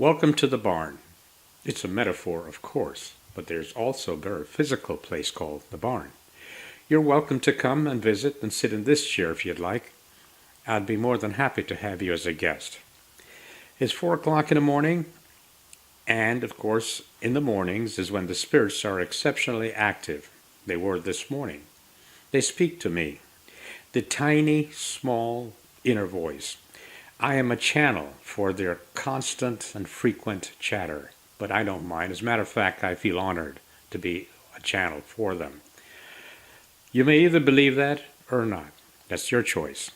Welcome to the barn. It's a metaphor, of course, but there's also a very physical place called the barn. You're welcome to come and visit and sit in this chair if you'd like. I'd be more than happy to have you as a guest. It's 4 o'clock in the morning, and of course, in the mornings is when the spirits are exceptionally active. They were this morning. They speak to me. The tiny, small, inner voice. I am a channel for their constant and frequent chatter, but I don't mind. As a matter of fact, I feel honored to be a channel for them. You may either believe that or not. That's your choice.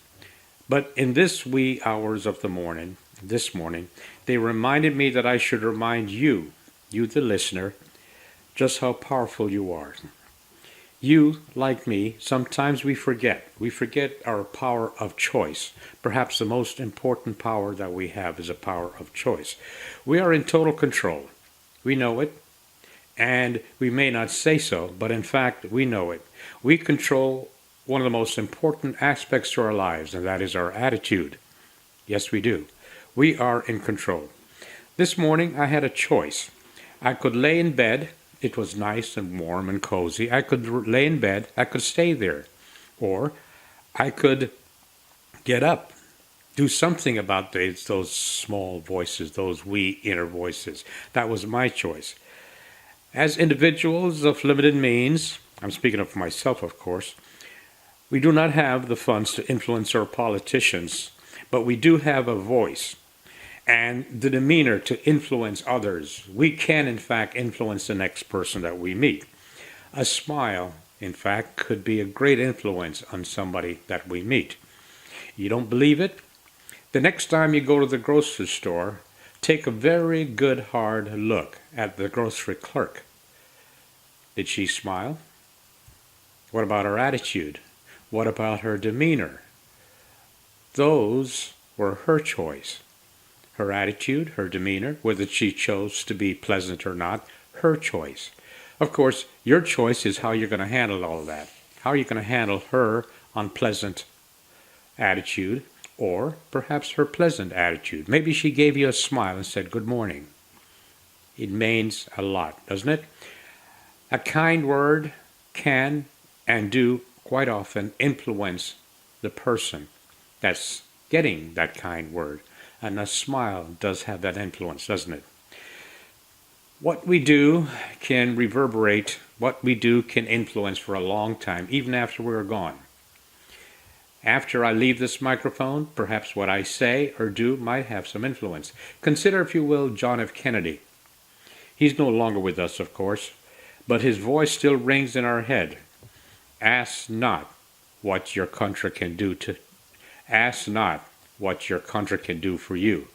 But in this wee hours of the morning, this morning, they reminded me that I should remind you the listener, just how powerful you are. You, like me, sometimes we forget. We forget our power of choice. Perhaps the most important power that we have is a power of choice. We are in total control. We know it, and we may not say so, but in fact, we know it. We control one of the most important aspects to our lives, and that is our attitude. Yes, we do. We are in control. This morning, I had a choice. I could lay in bed. It was nice and warm and cozy. I could lay in bed. I could stay there. Or I could get up, do something about those small voices, those wee inner voices. That was my choice. As individuals of limited means, I'm speaking of myself, of course, we do not have the funds to influence our politicians, but we do have a voice and the demeanor to influence others. We can, in fact, influence the next person that we meet. A smile, in fact, could be a great influence on somebody that we meet. You don't believe it? The next time you go to the grocery store, take a very good hard look at the grocery clerk. Did she smile? What about her attitude? What about her demeanor? Those were her choice. Her attitude, her demeanor, whether she chose to be pleasant or not, her choice. Of course, your choice is how you're going to handle all of that. How are you going to handle her unpleasant attitude or perhaps her pleasant attitude? Maybe she gave you a smile and said, "Good morning." It means a lot, doesn't it? A kind word can and do quite often influence the person that's getting that kind word. And a smile does have that influence, doesn't it? What we do can reverberate, what we do can influence for a long time, even after we're gone. After I leave this microphone, perhaps what I say or do might have some influence. Consider, if you will, John F. Kennedy. He's no longer with us, of course, but his voice still rings in our head. Ask not what your country can do to... Ask not what your country can do for you.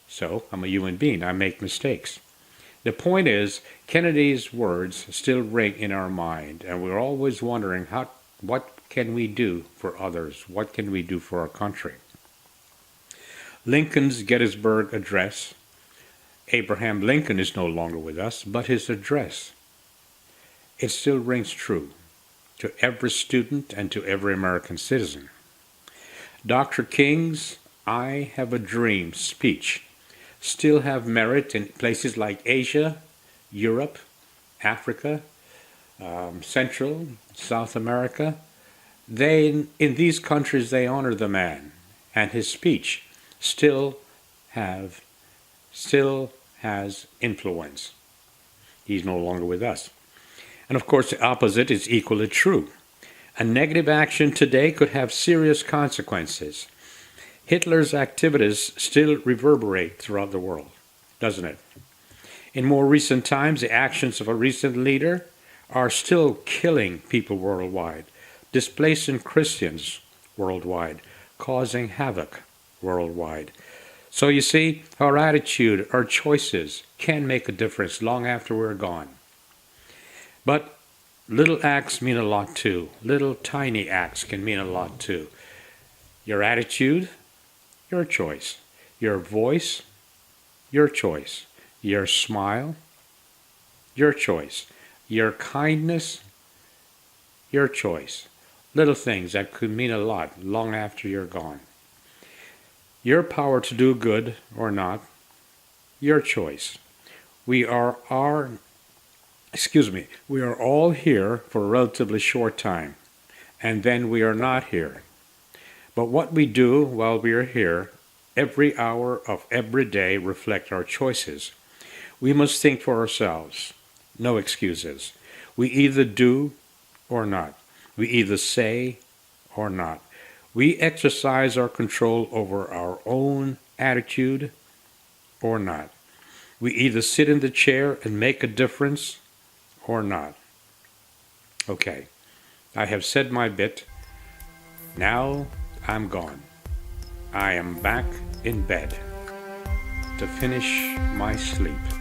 So, I'm a human being. I make mistakes. The point is, Kennedy's words still ring in our mind, and we're always wondering, what can we do for others? What can we do for our country? Lincoln's Gettysburg Address. Abraham Lincoln is no longer with us, but his address, it still rings true to every student and to every American citizen. Dr. King's "I Have a Dream" speech still have merit in places like Asia, Europe, Africa, Central, South America. In these countries, they honor the man, and his speech still has influence. He's no longer with us. And of course, the opposite is equally true. A negative action today could have serious consequences. Hitler's activities still reverberate throughout the world, doesn't it? In more recent times, the actions of a recent leader are still killing people worldwide, displacing Christians worldwide, causing havoc worldwide. So you see, our attitude, our choices can make a difference long after we're gone. But little acts mean a lot too. Little tiny acts can mean a lot too. Your attitude, your choice. Your voice, your choice. Your smile, your choice. Your kindness, your choice. Little things that could mean a lot long after you're gone. Your power to do good or not your choice. We are our, we are all here for a relatively short time, and then we are not here. But what we do while we are here, every hour of every day reflect our choices. We must think for ourselves. No excuses. We either do or not. We either say or not. We exercise our control over our own attitude or not. We either sit in the chair and make a difference or not. Okay, I have said my bit. Now I'm gone. I am back in bed to finish my sleep.